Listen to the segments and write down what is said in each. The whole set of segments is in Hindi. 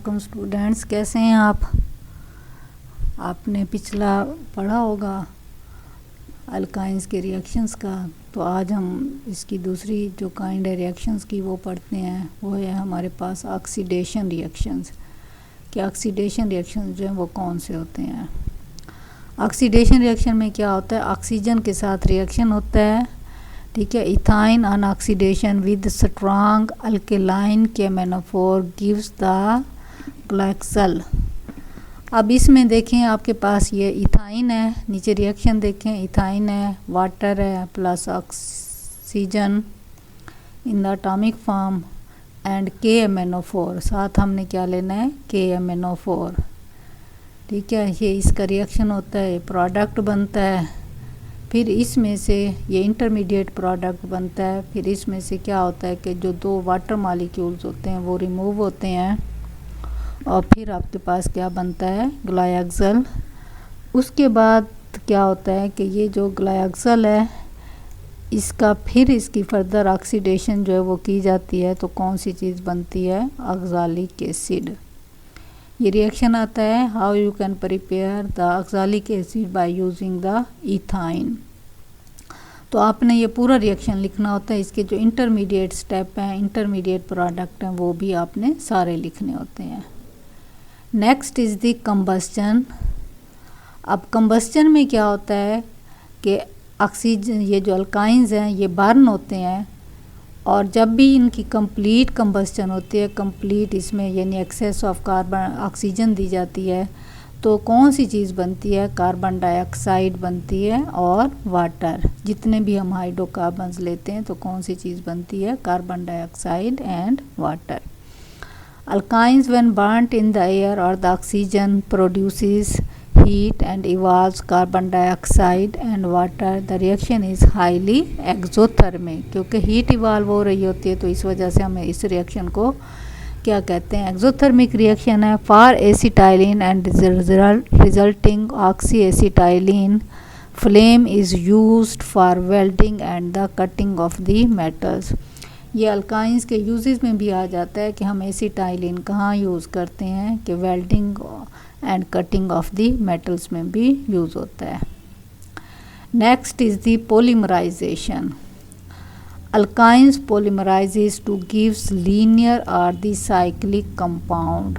अस्सलामुअलैकुम स्टूडेंट्स, कैसे हैं आप। आपने पिछला पढ़ा होगा अल्काइंस के रिएक्शंस का। तो आज हम इसकी दूसरी जो काइंड है रिएक्शंस की वो पढ़ते हैं। वो है हमारे पास ऑक्सीडेशन रिएक्शंस। कि ऑक्सीडेशन रिएक्शंस जो हैं वो कौन से होते हैं। ऑक्सीडेशन रिएक्शन में क्या होता है, ऑक्सीजन के साथ रिएक्शन होता है, ठीक है। Ethyne on oxidation with strong alkaline KMnO4 gives the glyoxal. अब इसमें देखें आपके पास ये इथाइन है, नीचे रिएक्शन देखें, इथाइन है, वाटर है plus oxygen in the atomic form and KMnO4। साथ हमने क्या लेना है, KMnO4, ठीक है। ये इसका रिएक्शन होता है, प्रोडक्ट बनता है, फिर इसमें से ये इंटरमीडिएट प्रोडक्ट बनता है। फिर इसमें से क्या होता है कि जो दो वाटर मॉलिक्यूल्स होते हैं वो रिमूव होते हैं और फिर आपके पास क्या बनता है, ग्लाइक्सल। उसके बाद क्या होता है कि ये जो ग्लाइक्सल है इसका फिर इसकी फर्दर ऑक्सीडेशन जो है वो की जाती है, तो कौन सी चीज़ बनती है, ऑक्सैलिक एसिड। ये रिएक्शन आता है, how you can prepare the oxalic acid by using the ethyne. तो आपने ये पूरा रिएक्शन लिखना होता है। इसके जो इंटरमीडिएट स्टेप हैं, इंटरमीडिएट प्रोडक्ट हैं, वो भी आपने सारे लिखने होते हैं। Next is the combustion. अब कंबस्चन में क्या होता है कि ऑक्सीजन, ये जो अल्काइंस हैं ये बर्न होते हैं और जब भी इनकी कंप्लीट कंबस्चन होती है, कंप्लीट इसमें यानी एक्सेस ऑफ कार्बन ऑक्सीजन दी जाती है, तो कौन सी चीज़ बनती है, कार्बन डाइऑक्साइड बनती है और वाटर। जितने भी हम हाइड्रोकार्बन्स लेते हैं तो कौन सी चीज़ बनती है, carbon dioxide and water. Alkynes when burned in the air or the oxygen produces heat and evolves carbon dioxide and water. The reaction is highly exothermic। क्योंकि हीट इवॉल्व हो रही होती है तो इस वजह से हमें इस रिएक्शन को क्या कहते हैं, एक्सोथर्मिक रिएक्शन है। For acetylene and resulting oxy acetylene flame is used for welding and the cutting of the metals. ये अल्काइंस के यूजेस में भी आ जाता है कि हम एसिटाइलिन कहाँ यूज़ करते हैं, कि welding and cutting of the metals में भी यूज़ होता है। Next is the polymerisation. Alkynes polymerises to gives linear or the cyclic compound.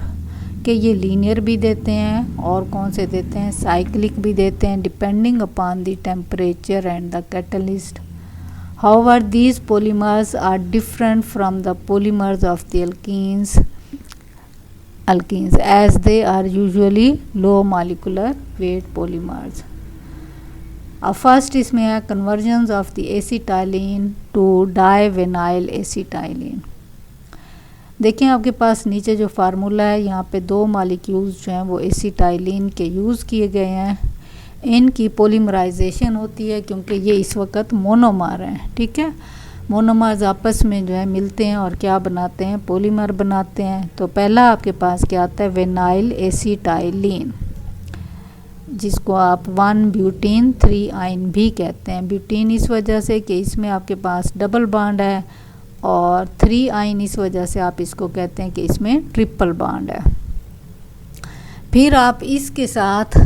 कि ये लीनियर भी देते हैं और कौन से देते हैं, साइक्लिक भी देते हैं, depending upon the temperature and the catalyst. However, these polymers are different from the polymers of the alkenes as they are usually low molecular weight polymers. First इसमें है conversions of the acetylene to divinyl acetylene। देखिए आपके पास नीचे जो फार्मूला है यहाँ पे दो मॉलिक्यूल्स जो हैं वो एसिटाइलिन के यूज़ किए गए हैं। इनकी पोलीमराइजेशन होती है क्योंकि ये इस वक्त मोनोमर हैं, ठीक है। मोनोमर्स आपस में जो है मिलते हैं और क्या बनाते हैं, पॉलीमर बनाते हैं। तो पहला आपके पास क्या आता है, विनाइल एसिटाइलिन, जिसको आप 1 ब्यूटीन 3 आइन भी कहते हैं। ब्यूटीन इस वजह से कि इसमें आपके पास डबल बॉन्ड है और 3 आइन इस वजह से आप इसको कहते हैं कि इसमें ट्रिपल बॉन्ड है। फिर आप इसके साथ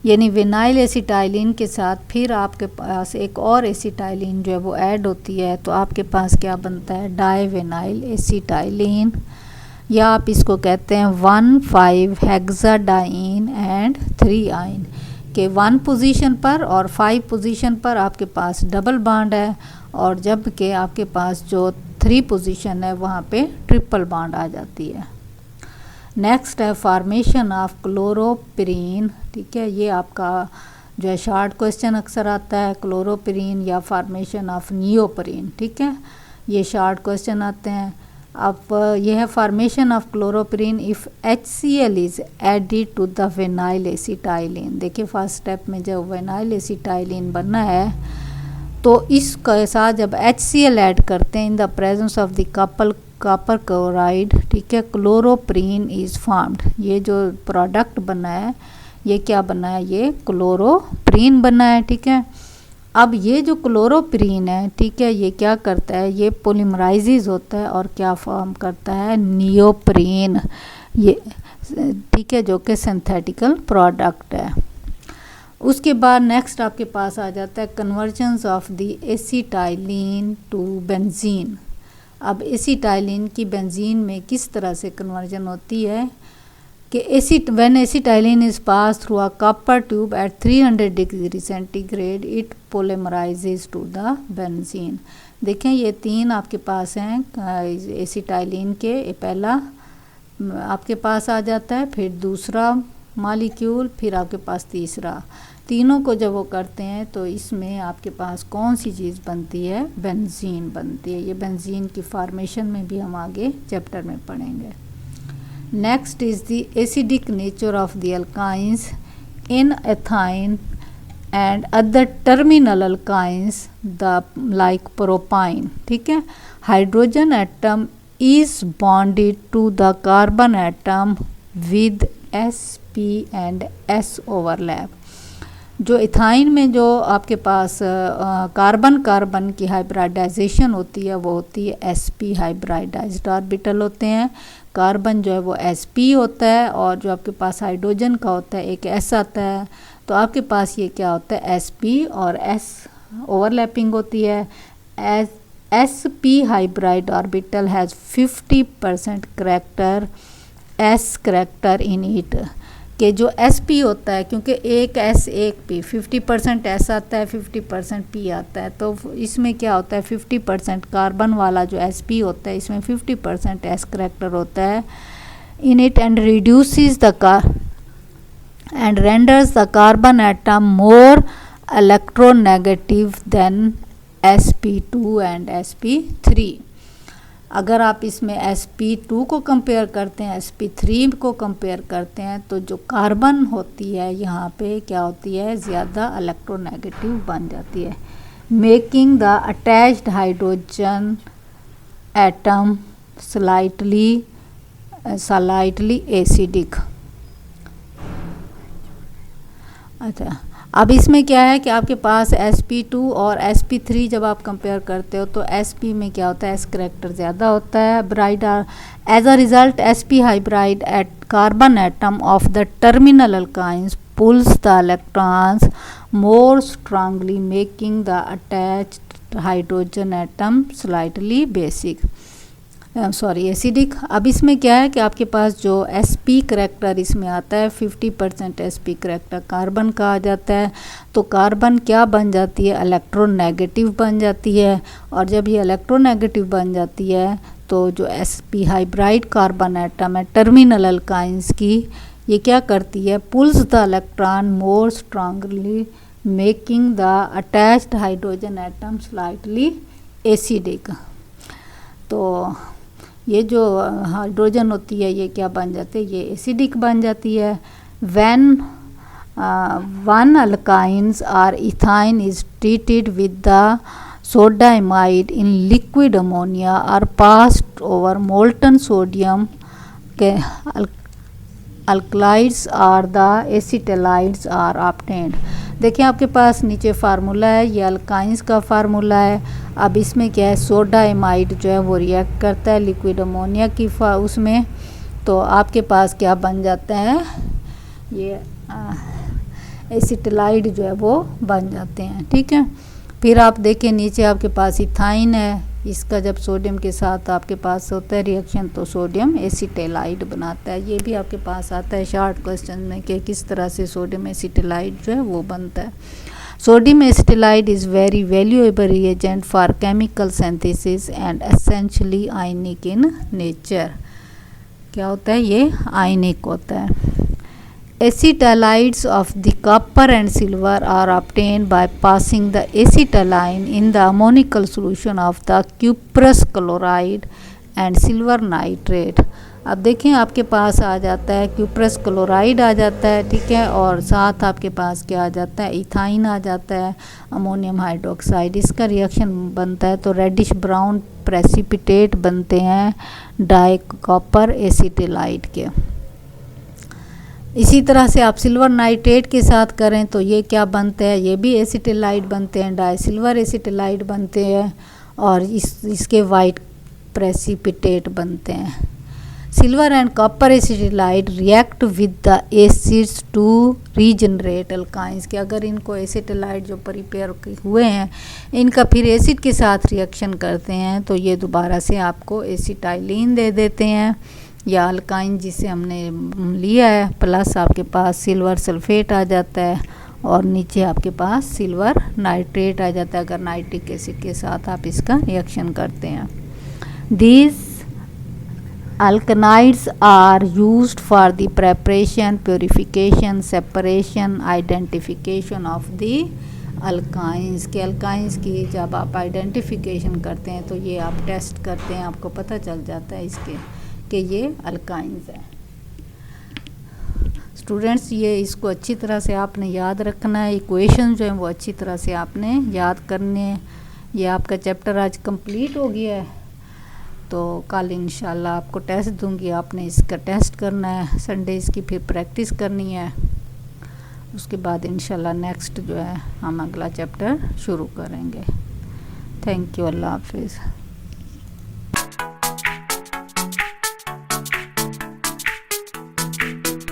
यानी विनाइल एसिटाइलिन के साथ फिर आपके पास एक और एसिटाइलिन जो है वो ऐड होती है, तो आपके पास क्या बनता है, डाइविनाइल एसिटाइलिन, या आप इसको कहते हैं 1,5 हेक्साडाइन एंड 3 आइन। के 1 पोजीशन पर और 5 पोजीशन पर आपके पास डबल बॉन्ड है और जबकि आपके पास जो 3 पोजीशन है वहाँ पे ट्रिपल बॉन्ड आ जाती है। नेक्स्ट है फॉर्मेशन ऑफ क्लोरोपिरीन, ठीक है। ये आपका जो है शॉर्ट क्वेश्चन अक्सर आता है, क्लोरोपिरीन या फॉर्मेशन ऑफ नियोपरीन, ठीक है। ये शॉर्ट क्वेश्चन आते हैं। अब ये है formation of chloroprene if HCl is added to the vinyl acetylene. देखिए फर्स्ट स्टेप में जब विनाइल एसिटाइलिन बनना है तो इसके साथ जब HCl ऐड करते हैं in the presence of the copper chloride, ठीक है, क्लोरोप्रीन इज़ फॉर्म्ड। ये जो प्रोडक्ट बना है ये क्या बना है, ये क्लोरोप्रीन बना है, ठीक है। अब ये जो क्लोरोप्रीन है, ठीक है, ये क्या करता है, ये पोलीमराइजेस होता है और क्या फॉर्म करता है, नियोप्रीन। ये ठीक है, जो कि सिंथेटिकल प्रोडक्ट है। उसके बाद नेक्स्ट आपके पास आ जाता है convergence of the acetylene to benzene. अब एसिटाइलिन की बेंजीन में किस तरह से कन्वर्जन होती है कि when acetylene is pass through a copper tube at 300 degree centigrade it polymerises to the benzene. देखें ये 3 आपके पास हैं एसिटाइलिन के, पहला आपके पास आ जाता है, फिर दूसरा मॉलिक्यूल, फिर आपके पास तीसरा। तीनों को जब वो करते हैं तो इसमें आपके पास कौन सी चीज़ बनती है, बेंजीन बनती है। ये बेंजीन की फॉर्मेशन में भी हम आगे चैप्टर में पढ़ेंगे। Next is the acidic nature of the alkynes in ethyne and other terminal alkynes the like propyne. ठीक है, hydrogen atom is bonded to the carbon atom with sp and s overlap. जो इथाइन में जो आपके पास कार्बन कार्बन की हाइब्रिडाइजेशन होती है वो होती है sp हाइब्रिडाइज्ड ऑर्बिटल होते हैं। कार्बन जो है वो sp होता है और जो आपके पास हाइड्रोजन का होता है एक s आता है। तो आपके पास ये क्या होता है, sp और s ओवरलैपिंग होती है। sp hybrid orbital has 50% character s character in it, कि जो sp होता है, क्योंकि एक s एक p, 50% s आता है 50% p आता है, तो इसमें क्या होता है 50% कार्बन वाला जो sp होता है इसमें 50% s करेक्टर होता है in it and reduces the and renders the carbon atom more electronegative than sp2 and sp3। अगर आप इसमें sp2 को कंपेयर करते हैं, sp3 को कंपेयर करते हैं, तो जो कार्बन होती है यहाँ पे क्या होती है, ज़्यादा इलेक्ट्रोनेगेटिव बन जाती है, making the attached hydrogen atom slightly acidic. अच्छा, अब इसमें क्या है कि आपके पास sp2 और sp3 जब आप कंपेयर करते हो तो sp में क्या होता है, s करेक्टर ज़्यादा होता है। Bride as a result sp hybrid at carbon atom of the terminal alkynes pulls the electrons more strongly making the attached hydrogen atom slightly acidic. अब इसमें क्या है कि आपके पास जो sp करेक्टर इसमें आता है 50% sp करेक्टर कार्बन का आ जाता है, तो कार्बन क्या बन जाती है, इलेक्ट्रोनेगेटिव बन जाती है। और जब ये इलेक्ट्रोनेगेटिव बन जाती है तो जो sp हाइब्राइड कार्बन एटम है टर्मिनल अल्काइंस की, ये क्या करती है, pulls the electron more strongly making the attached hydrogen atom slightly acidic. तो ये जो हाइड्रोजन होती है ये क्या बन जाती है, ये एसिडिक बन जाती है। When one alkynes or ethyne is treated with the sodamide in liquid ammonia or passed over molten sodium के alkalides or the acetylides are obtained. देखिए आपके पास नीचे फार्मूला है, ये अल्काइंस का फार्मूला है। अब इसमें क्या है, सोडाइमाइड जो है वो रिएक्ट करता है लिक्विड अमोनिया की उसमें, तो आपके पास क्या बन जाता है, ये एसिटाइलाइड जो है वो बन जाते हैं। ठीक है, फिर आप देखें नीचे आपके पास इथाइन है, इसका जब सोडियम के साथ आपके पास होता है रिएक्शन तो सोडियम एसिटाइलाइड बनाता है। ये भी आपके पास आता है शॉर्ट क्वेश्चन में कि किस तरह से सोडियम एसिटाइलाइड जो है वो बनता है। Sodium acetylide is very valuable reagent for chemical synthesis and essentially ionic in nature. क्या होता है, ये आयनिक होता है। Acetylides of the copper and silver are obtained by passing the acetylene in the ammonical solution of the cuprous chloride and silver nitrate। अब देखें आपके पास आ जाता है क्यूप्रस क्लोराइड आ जाता है, ठीक है, और साथ आपके पास क्या आ जाता है, इथाइन आ जाता है, अमोनियम हाइड्रोक्साइड। इसका रिएक्शन बनता है तो रेडिश ब्राउन प्रेसिपिटेट बनते हैं डाई कॉपर एसिटाइलाइड के। इसी तरह से आप सिल्वर नाइट्रेट के साथ करें तो ये क्या बनते हैं, ये भी एसिटाइलाइड बनते हैं, डाई सिल्वर एसिटाइलाइड बनते हैं और इसके वाइट प्रेसिपिटेट बनते हैं। Silver and copper acetylide react with the acids to regenerate alkynes, कि अगर इनको एसिटिलाइट जो प्रिपेयर हुए हैं इनका फिर एसिड के साथ रिएक्शन करते हैं तो ये दोबारा से आपको एसिटाइलिन दे देते हैं या अल्काइन जिसे हमने लिया है, प्लस आपके पास सिल्वर सल्फेट आ जाता है और नीचे आपके पास सिल्वर नाइट्रेट आ जाता है अगर नाइट्रिक एसिड के साथ आप इसका रिएक्शन करते हैं। These alkanides are used for the preparation, purification, separation, identification of the alkynes, के alkynes की जब आप आइडेंटिफिकेशन करते हैं तो ये आप टेस्ट करते हैं, आपको पता चल जाता है इसके कि ये alkynes हैं। स्टूडेंट्स ये इसको अच्छी तरह से आपने याद रखना है, इक्वेशन जो है वो अच्छी तरह से आपने याद करने। ये आपका चैप्टर आज कंप्लीट हो गया है, तो कल इंशाल्लाह आपको टेस्ट दूंगी, आपने इसका टेस्ट करना है, संडे इसकी फिर प्रैक्टिस करनी है, उसके बाद इंशाल्लाह नेक्स्ट जो है हम अगला चैप्टर शुरू करेंगे। थैंक यू, अल्लाह हाफिज़।